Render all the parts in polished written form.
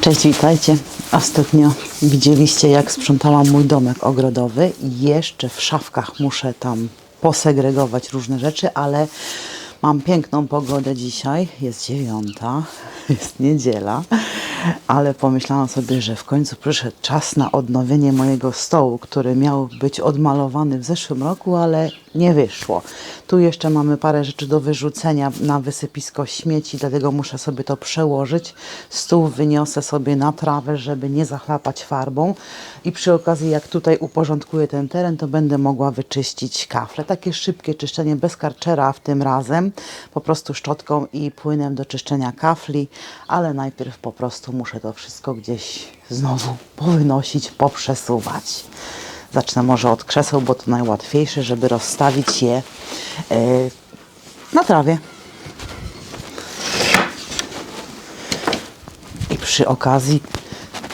Cześć, witajcie. Ostatnio widzieliście, jak sprzątałam mój domek ogrodowy i jeszcze w szafkach muszę tam posegregować różne rzeczy, ale mam piękną pogodę dzisiaj. Jest 9, jest niedziela, ale pomyślałam sobie, że w końcu przyszedł czas na odnowienie mojego stołu, który miał być odmalowany w zeszłym roku, ale nie wyszło. Tu jeszcze mamy parę rzeczy do wyrzucenia na wysypisko śmieci, dlatego muszę sobie to przełożyć. Stół wyniosę sobie na trawę, żeby nie zachlapać farbą i przy okazji, jak tutaj uporządkuję ten teren, to będę mogła wyczyścić kafle. Takie szybkie czyszczenie bez karczera w tym razem, po prostu szczotką i płynem do czyszczenia kafli, ale najpierw po prostu muszę to wszystko gdzieś znowu powynosić, poprzesuwać. Zacznę może od krzeseł, bo to najłatwiejsze, żeby rozstawić je na trawie. I przy okazji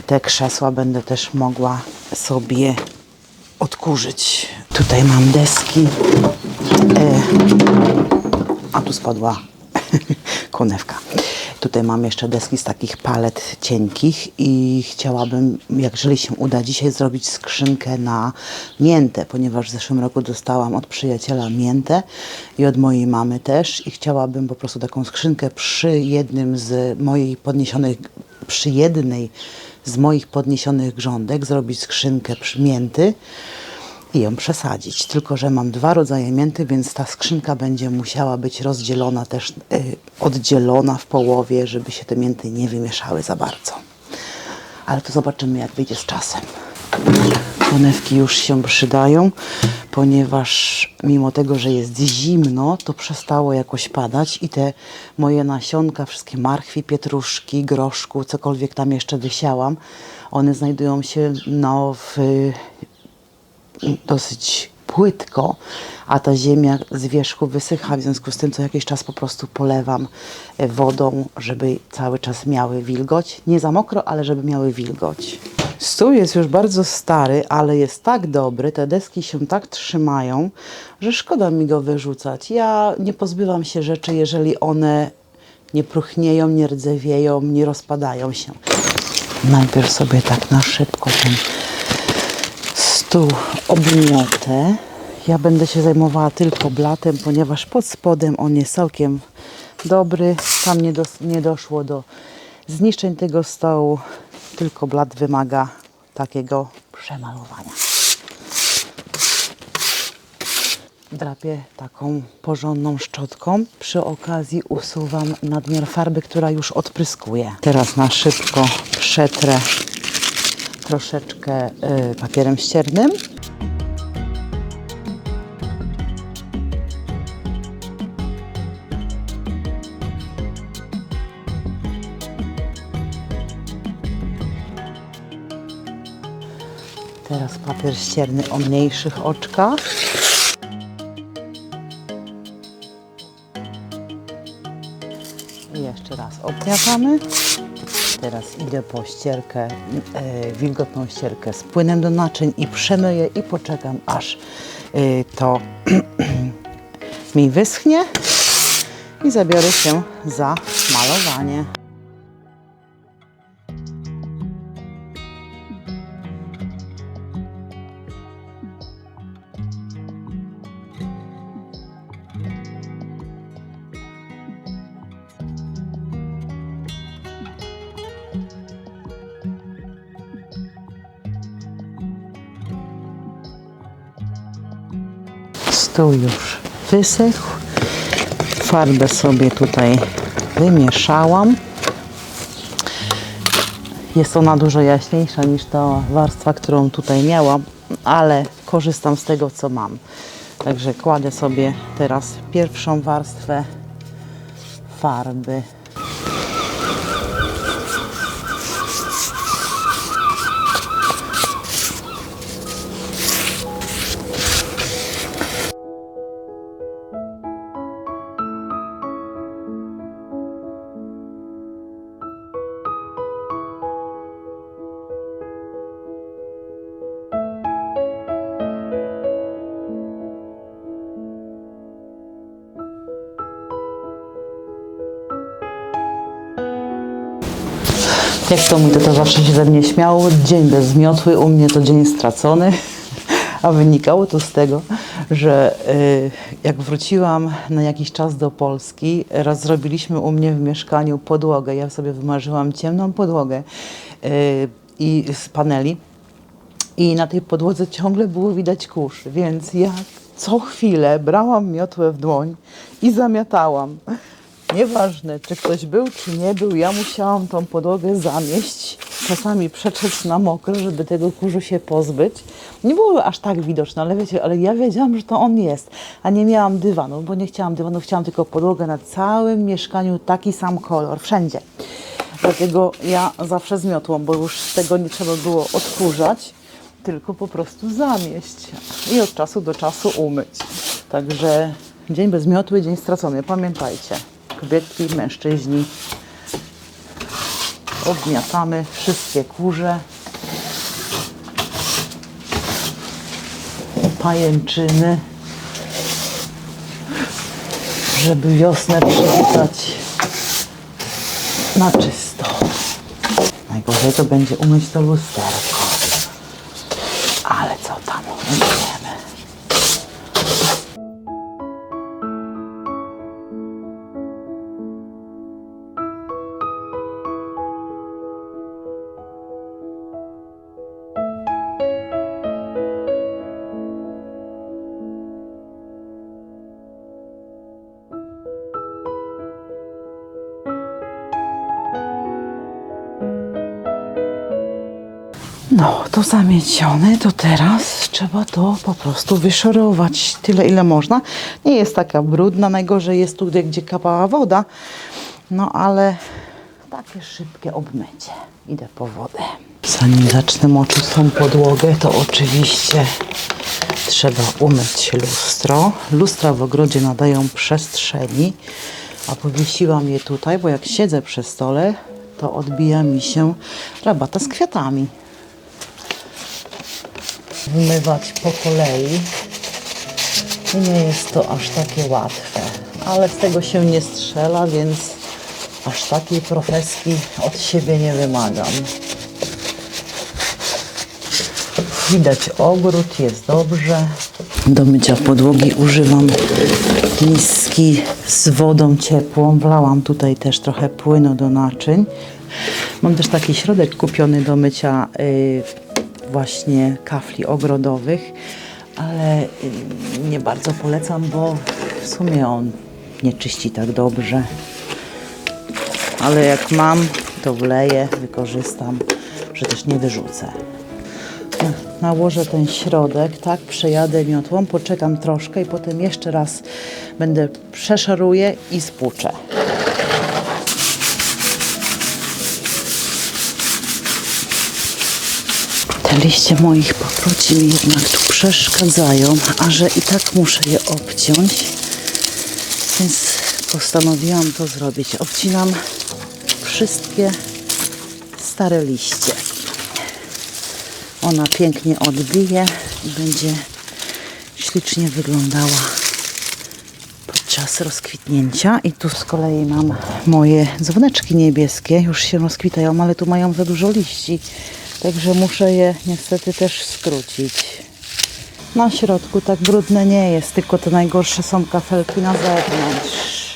te krzesła będę też mogła sobie odkurzyć. Tutaj mam deski, a tu spadła konewka. Tutaj mam jeszcze deski z takich palet cienkich i chciałabym, jeżeli się uda dzisiaj, zrobić skrzynkę na miętę, ponieważ w zeszłym roku dostałam od przyjaciela miętę i od mojej mamy też i chciałabym po prostu taką skrzynkę przy jednej z moich podniesionych grządek zrobić skrzynkę mięty i ją przesadzić. Tylko że mam dwa rodzaje mięty, więc ta skrzynka będzie musiała być rozdzielona też, oddzielona w połowie, żeby się te mięty nie wymieszały za bardzo. Ale to zobaczymy, jak wyjdzie z czasem. Konewki już się przydają, ponieważ mimo tego, że jest zimno, to przestało jakoś padać i te moje nasionka, wszystkie marchwi, pietruszki, groszku, cokolwiek tam jeszcze wysiałam, one znajdują się dosyć płytko, a ta ziemia z wierzchu wysycha, w związku z tym co jakiś czas po prostu polewam wodą, żeby cały czas miały wilgoć. Nie za mokro, ale żeby miały wilgoć. Stół jest już bardzo stary, ale jest tak dobry, te deski się tak trzymają, że szkoda mi go wyrzucać. Ja nie pozbywam się rzeczy, jeżeli one nie próchnieją, nie rdzewieją, nie rozpadają się. Najpierw sobie tak na szybko ten stół obmiotę. Ja będę się zajmowała tylko blatem, ponieważ pod spodem on jest całkiem dobry. Tam nie doszło do zniszczeń tego stołu, tylko blat wymaga takiego przemalowania. Drapię taką porządną szczotką. Przy okazji usuwam nadmiar farby, która już odpryskuje. Teraz na szybko przetrę troszeczkę papierem ściernym. Teraz papier ścierny o mniejszych oczkach. I jeszcze raz obgniatamy. Teraz idę po ścierkę, wilgotną ścierkę z płynem do naczyń i przemyję i poczekam, aż to mi wyschnie i zabiorę się za malowanie. Stół już wysechł. Farbę sobie tutaj wymieszałam. Jest ona dużo jaśniejsza niż ta warstwa, którą tutaj miałam, ale korzystam z tego, co mam. Także kładę sobie teraz pierwszą warstwę farby. Jak to mój tata zawsze się ze mnie śmiał, dzień bez miotły, u mnie to dzień stracony. A wynikało to z tego, że jak wróciłam na jakiś czas do Polski, raz zrobiliśmy u mnie w mieszkaniu podłogę. Ja sobie wymarzyłam ciemną podłogę i z paneli. I na tej podłodze ciągle było widać kurz, więc ja co chwilę brałam miotłę w dłoń i zamiatałam. Nieważne, czy ktoś był, czy nie był, ja musiałam tą podłogę zamieść, czasami przetrzeć na mokro, żeby tego kurzu się pozbyć. Nie było aż tak widoczne, ale wiecie, ale ja wiedziałam, że to on jest, a nie miałam dywanu, bo nie chciałam dywanu, chciałam tylko podłogę na całym mieszkaniu, taki sam kolor, wszędzie. Dlatego ja zawsze z miotłą, bo już tego nie trzeba było odkurzać, tylko po prostu zamieść i od czasu do czasu umyć. Także dzień bez miotły, dzień stracony. Pamiętajcie, kobietki, mężczyźni, obmiatamy wszystkie kurze, pajęczyny, żeby wiosnę przywitać na czysto. Najgorzej to będzie umyć to lusterko. Ale co tam, umyjemy. No, to zamiecione, to teraz trzeba to po prostu wyszorować tyle, ile można. Nie jest taka brudna, najgorzej jest tu, gdzie kapała woda, no ale takie szybkie obmycie. Idę po wodę. Zanim zacznę moczyć tą podłogę, to oczywiście trzeba umyć lustro. Lustra w ogrodzie nadają przestrzeni, a powiesiłam je tutaj, bo jak siedzę przy stole, to odbija mi się rabata z kwiatami. Wymywać po kolei i nie jest to aż takie łatwe, ale z tego się nie strzela, więc aż takiej profeski od siebie nie wymagam. Widać ogród, jest dobrze. Do mycia podłogi używam miski z wodą ciepłą. Wlałam tutaj też trochę płynu do naczyń. Mam też taki środek kupiony do mycia właśnie kafli ogrodowych, ale nie bardzo polecam, bo w sumie on nie czyści tak dobrze. Ale jak mam, to wleję, wykorzystam, że też nie wyrzucę. Nałożę ten środek, tak, przejadę miotłą, poczekam troszkę i potem jeszcze raz będę przeszaruję i spłuczę. Te liście moich paproci mi jednak tu przeszkadzają, a że i tak muszę je obciąć, więc postanowiłam to zrobić. Obcinam wszystkie stare liście. Ona pięknie odbije i będzie ślicznie wyglądała podczas rozkwitnięcia. I tu z kolei mam moje dzwoneczki niebieskie, już się rozkwitają, ale tu mają za dużo liści. Także muszę je niestety też skrócić. Na środku tak brudne nie jest, tylko te najgorsze są kafelki na zewnątrz.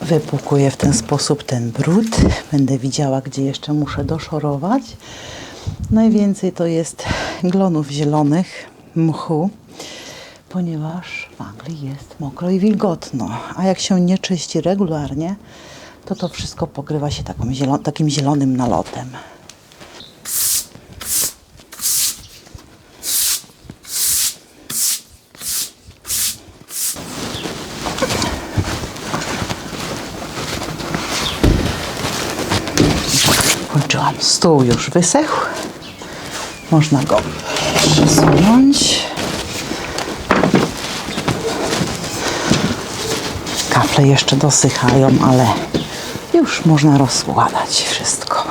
Wypłukuję w ten sposób ten brud. Będę widziała, gdzie jeszcze muszę doszorować. Najwięcej to jest glonów zielonych, mchu, ponieważ w Anglii jest mokro i wilgotno. A jak się nie czyści regularnie, to wszystko pokrywa się takim zielonym nalotem. Kończyłam. Stół już wysechł. Można go przesunąć. Kafle jeszcze dosychają, ale już można rozkładać wszystko.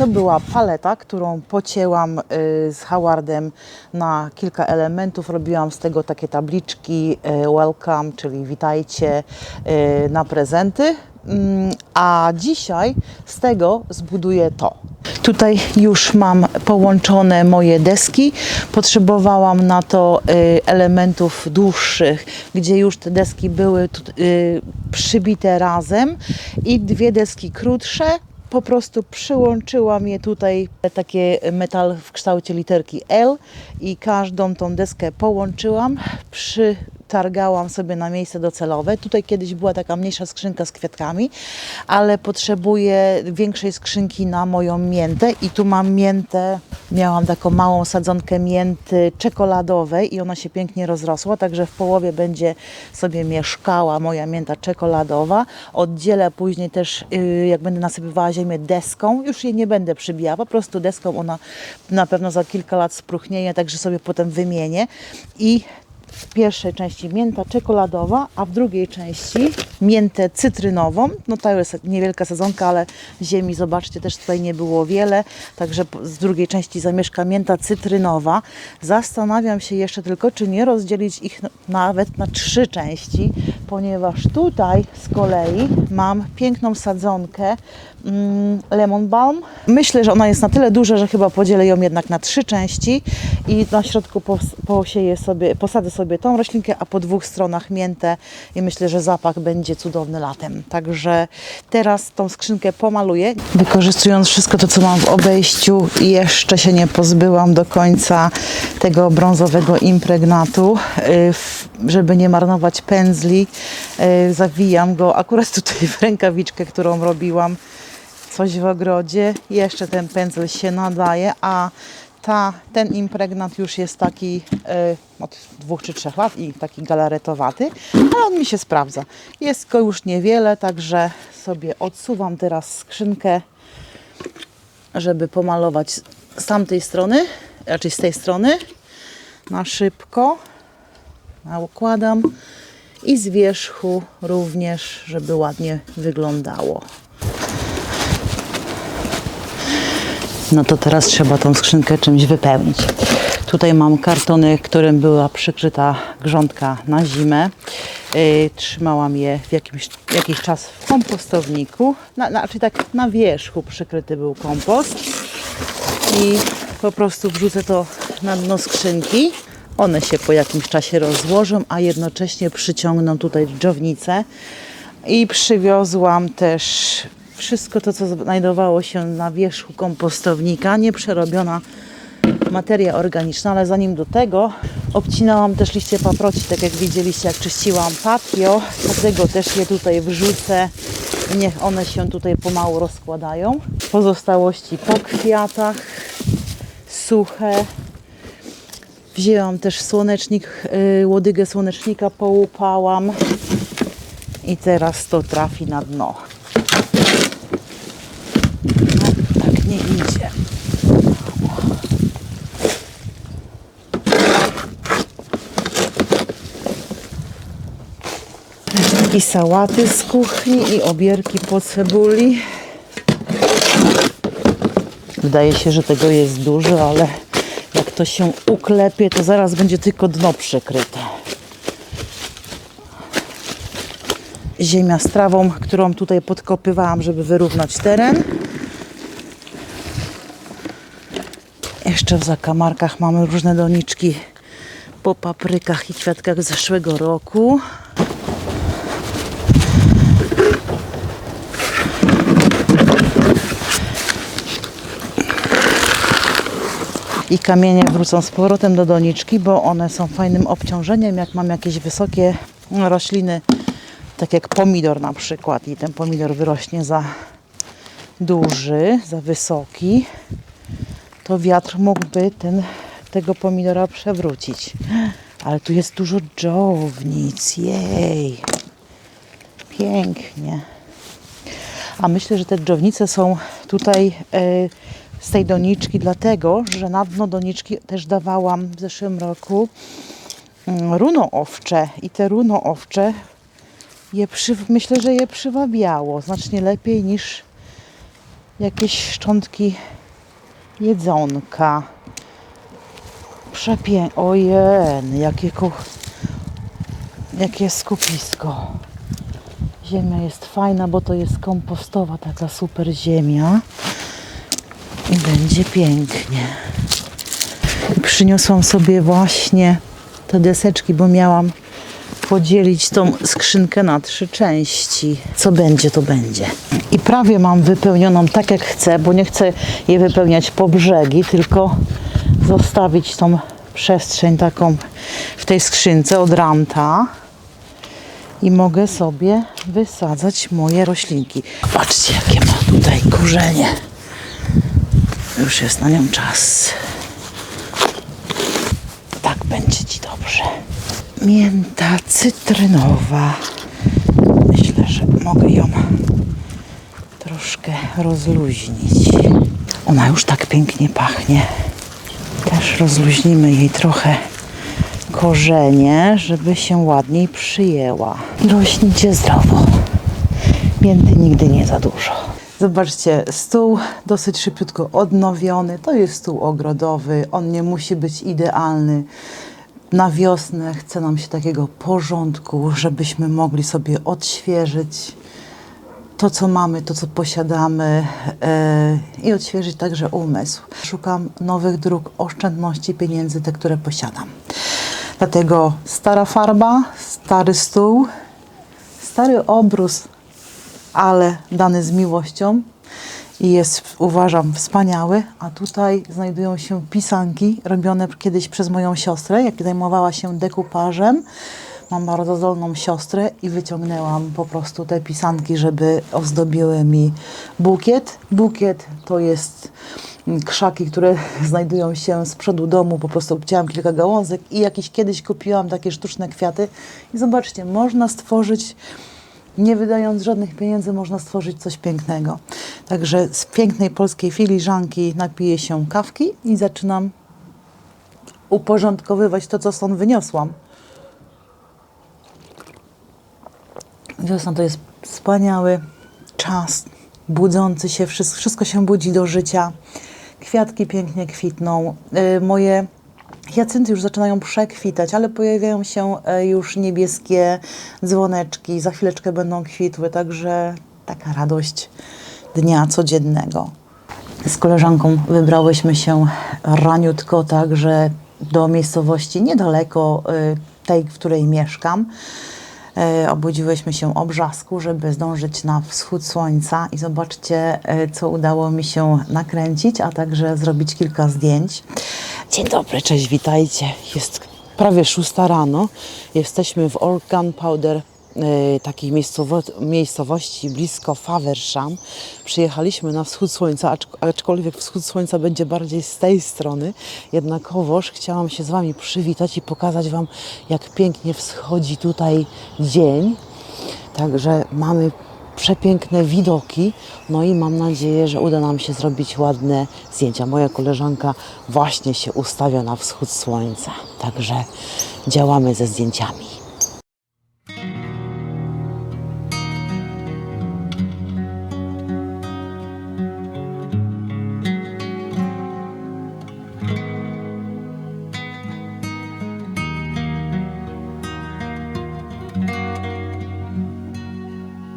To była paleta, którą pocięłam z Howardem na kilka elementów. Robiłam z tego takie tabliczki welcome, czyli witajcie, na prezenty. A dzisiaj z tego zbuduję to. Tutaj już mam połączone moje deski. Potrzebowałam na to elementów dłuższych, gdzie już te deski były przybite razem, i dwie deski krótsze. Po prostu przyłączyłam je tutaj, takie metal w kształcie literki L, i każdą tą deskę połączyłam, przytargałam sobie na miejsce docelowe. Tutaj kiedyś była taka mniejsza skrzynka z kwiatkami, ale potrzebuję większej skrzynki na moją miętę, i tu mam miętę, miałam taką małą sadzonkę mięty czekoladowej i ona się pięknie rozrosła, także w połowie będzie sobie mieszkała moja mięta czekoladowa. Oddzielę później też, jak będę nasypywała ziemię, deską, już jej nie będę przybijała, po prostu deską, ona na pewno za kilka lat spróchnieje, także sobie potem wymienię. I w pierwszej części mięta czekoladowa, a w drugiej części miętę cytrynową. No to jest niewielka sadzonka, ale ziemi, zobaczcie, też tutaj nie było wiele, także z drugiej części zamieszka mięta cytrynowa. Zastanawiam się jeszcze tylko, czy nie rozdzielić ich nawet na 3 części, ponieważ tutaj z kolei mam piękną sadzonkę lemon balm. Myślę, że ona jest na tyle duża, że chyba podzielę ją jednak na 3 części i na środku posadzę sobie tą roślinkę, a po 2 stronach miętę, i myślę, że zapach będzie cudowny latem. Także teraz tą skrzynkę pomaluję, wykorzystując wszystko to, co mam w obejściu. Jeszcze się nie pozbyłam do końca tego brązowego impregnatu, żeby nie marnować pędzli. Zawijam go akurat tutaj w rękawiczkę, którą robiłam coś w ogrodzie. Jeszcze ten pędzel się nadaje, a ten impregnat już jest taki od 2 czy 3 lat i taki galaretowaty, ale on mi się sprawdza. Jest go już niewiele, także sobie odsuwam teraz skrzynkę, żeby pomalować z tamtej strony, raczej z tej strony, na szybko. Układam i z wierzchu również, żeby ładnie wyglądało. No to teraz trzeba tą skrzynkę czymś wypełnić. Tutaj mam kartony, którym była przykryta grządka na zimę. Trzymałam je jakiś czas w kompostowniku. Znaczy tak na wierzchu przykryty był kompost. I po prostu wrzucę to na dno skrzynki. One się po jakimś czasie rozłożą, a jednocześnie przyciągną tutaj dżdżownicę. I przywiozłam też wszystko to, co znajdowało się na wierzchu kompostownika, nieprzerobiona materia organiczna, ale zanim do tego obcinałam też liście paproci, tak jak widzieliście, jak czyściłam patio, dlatego też je tutaj wrzucę. Niech one się tutaj pomału rozkładają. Pozostałości po kwiatach, suche. Wzięłam też słonecznik, łodygę słonecznika połupałam i teraz to trafi na dno. No, tak nie idzie. I sałaty z kuchni, i obierki po cebuli. Wydaje się, że tego jest dużo, ale jak to się uklepie, to zaraz będzie tylko dno przykryte. Ziemia z trawą, którą tutaj podkopywałam, żeby wyrównać teren. Jeszcze w zakamarkach mamy różne doniczki po paprykach i kwiatkach z zeszłego roku. I kamienie wrócą z powrotem do doniczki, bo one są fajnym obciążeniem, jak mam jakieś wysokie rośliny, tak jak pomidor na przykład, i ten pomidor wyrośnie za duży, za wysoki, to wiatr mógłby tego pomidora przewrócić. Ale tu jest dużo dżownic, jej, pięknie. A myślę, że te dżownice są tutaj z tej doniczki, dlatego, że na dno doniczki też dawałam w zeszłym roku runo owcze, i te runo owcze myślę, że je przywabiało znacznie lepiej niż jakieś szczątki jedzonka. Przepiękne. Ojej, jakie skupisko. Ziemia jest fajna, bo to jest kompostowa, taka super ziemia. I będzie pięknie. I przyniosłam sobie właśnie te deseczki, bo miałam podzielić tą skrzynkę na 3 części. Co będzie, to będzie. I prawie mam wypełnioną tak jak chcę, bo nie chcę je wypełniać po brzegi, tylko zostawić tą przestrzeń taką w tej skrzynce od ranta. I mogę sobie wysadzać moje roślinki. Patrzcie, jakie ma tutaj korzenie. Już jest na nią czas. Tak będzie Ci dobrze. Mięta cytrynowa. Myślę, że mogę ją troszkę rozluźnić. Ona już tak pięknie pachnie. Też rozluźnimy jej trochę korzenie, żeby się ładniej przyjęła. Rośnijcie zdrowo. Mięty nigdy nie za dużo. Zobaczcie, stół dosyć szybciutko odnowiony. To jest stół ogrodowy. On nie musi być idealny. Na wiosnę chce nam się takiego porządku, żebyśmy mogli sobie odświeżyć to, co mamy, to, co posiadamy i odświeżyć także umysł. Szukam nowych dróg oszczędności pieniędzy, te, które posiadam. Dlatego stara farba, stary stół, stary obrus, ale dany z miłością i jest, uważam, wspaniały. A tutaj znajdują się pisanki robione kiedyś przez moją siostrę, jak zajmowała się dekupażem. Mam bardzo zdolną siostrę i wyciągnęłam po prostu te pisanki, żeby ozdobiły mi bukiet. Bukiet to jest krzaki, które znajdują się z przodu domu. Po prostu obcięłam kilka gałązek i jakieś kiedyś kupiłam takie sztuczne kwiaty. I zobaczcie, można stworzyć, nie wydając żadnych pieniędzy, można stworzyć coś pięknego. Także z pięknej polskiej filiżanki napiję się kawki i zaczynam uporządkowywać to, co stąd wyniosłam. Wiosna to jest wspaniały czas, budzący się, wszystko się budzi do życia. Kwiatki pięknie kwitną. Moje hiacynty już zaczynają przekwitać, ale pojawiają się już niebieskie dzwoneczki. Za chwileczkę będą kwitły, także taka radość dnia codziennego. Z koleżanką wybrałyśmy się raniutko także do miejscowości niedaleko tej, w której mieszkam. Obudziłyśmy się o brzasku, żeby zdążyć na wschód słońca i zobaczcie, co udało mi się nakręcić, a także zrobić kilka zdjęć. Dzień dobry, cześć, witajcie. Jest prawie 6 rano. Jesteśmy w Old Gunpowder, takiej miejscowości blisko Faversham. Przyjechaliśmy na wschód słońca, aczkolwiek wschód słońca będzie bardziej z tej strony. Jednakowoż chciałam się z Wami przywitać i pokazać Wam, jak pięknie wschodzi tutaj dzień. Także mamy przepiękne widoki, no i mam nadzieję, że uda nam się zrobić ładne zdjęcia. Moja koleżanka właśnie się ustawia na wschód słońca, także działamy ze zdjęciami.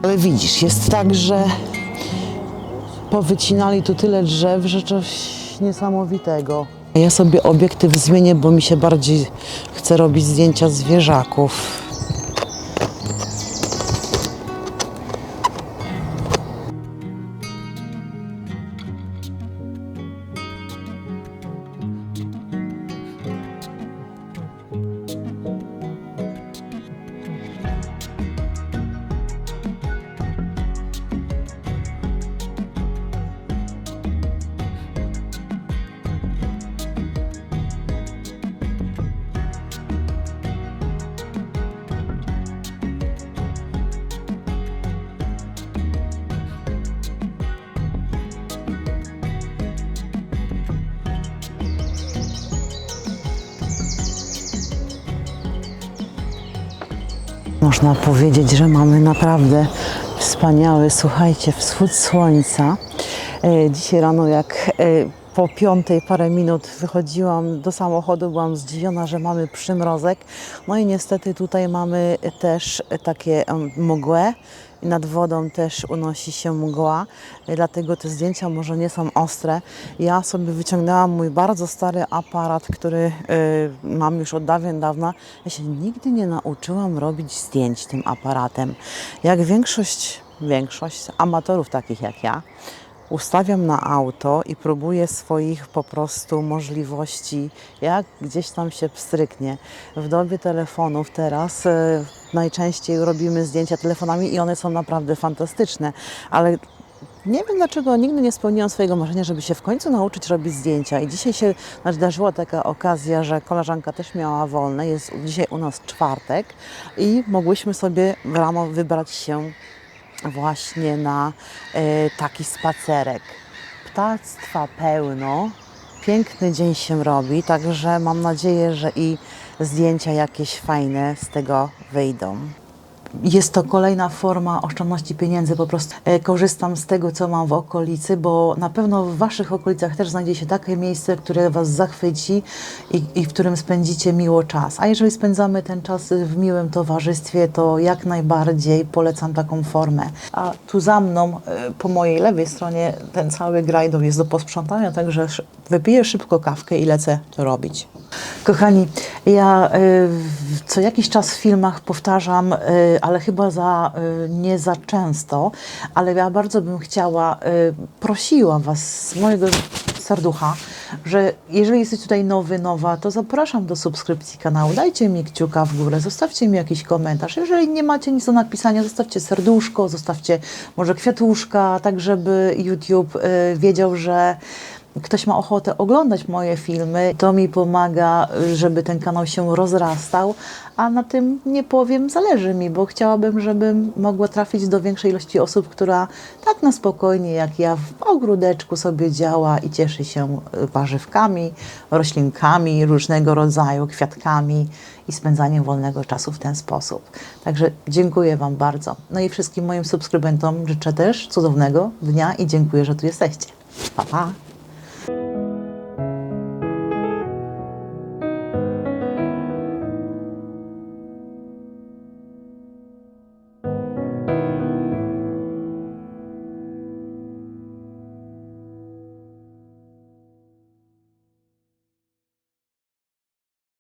Ale widzisz, jest tak, że powycinali tu tyle drzew, że coś niesamowitego. Ja sobie obiektyw zmienię, bo mi się bardziej chce robić zdjęcia zwierzaków. Można powiedzieć, że mamy naprawdę wspaniały, słuchajcie, wschód słońca. Dzisiaj rano jak po 5:00 parę minut wychodziłam do samochodu, byłam zdziwiona, że mamy przymrozek. No i niestety tutaj mamy też takie mgłę. I nad wodą też unosi się mgła, dlatego te zdjęcia może nie są ostre. Ja sobie wyciągnęłam mój bardzo stary aparat, który mam już od dawien dawna. Ja się nigdy nie nauczyłam robić zdjęć tym aparatem. Jak większość amatorów takich jak ja, ustawiam na auto i próbuję swoich po prostu możliwości, jak gdzieś tam się pstryknie. W dobie telefonów teraz najczęściej robimy zdjęcia telefonami i one są naprawdę fantastyczne, ale nie wiem dlaczego nigdy nie spełniłam swojego marzenia, żeby się w końcu nauczyć robić zdjęcia. I dzisiaj się zdarzyła taka okazja, że koleżanka też miała wolne. Jest dzisiaj u nas czwartek i mogłyśmy sobie rano wybrać się właśnie na taki spacerek. Ptactwa pełno, piękny dzień się robi, także mam nadzieję, że i zdjęcia jakieś fajne z tego wyjdą. Jest to kolejna forma oszczędności pieniędzy, po prostu korzystam z tego, co mam w okolicy, bo na pewno w Waszych okolicach też znajdzie się takie miejsce, które Was zachwyci i w którym spędzicie miło czas. A jeżeli spędzamy ten czas w miłym towarzystwie, to jak najbardziej polecam taką formę. A tu za mną, po mojej lewej stronie, ten cały grajdon jest do posprzątania, także wypiję szybko kawkę i lecę to robić. Kochani, ja co jakiś czas w filmach powtarzam, ale chyba nie za często, ale ja bardzo bym chciała, prosiłam Was z mojego serducha, że jeżeli jesteś tutaj nowa, to zapraszam do subskrypcji kanału, dajcie mi kciuka w górę, zostawcie mi jakiś komentarz. Jeżeli nie macie nic do napisania, zostawcie serduszko, zostawcie może kwiatuszka, tak żeby YouTube wiedział, że ktoś ma ochotę oglądać moje filmy. To mi pomaga, żeby ten kanał się rozrastał, a na tym nie powiem, zależy mi, bo chciałabym, żebym mogła trafić do większej ilości osób, która tak na spokojnie jak ja w ogródeczku sobie działa i cieszy się warzywkami, roślinkami różnego rodzaju, kwiatkami i spędzaniem wolnego czasu w ten sposób. Także dziękuję Wam bardzo. No i wszystkim moim subskrybentom życzę też cudownego dnia i dziękuję, że tu jesteście. Pa, pa!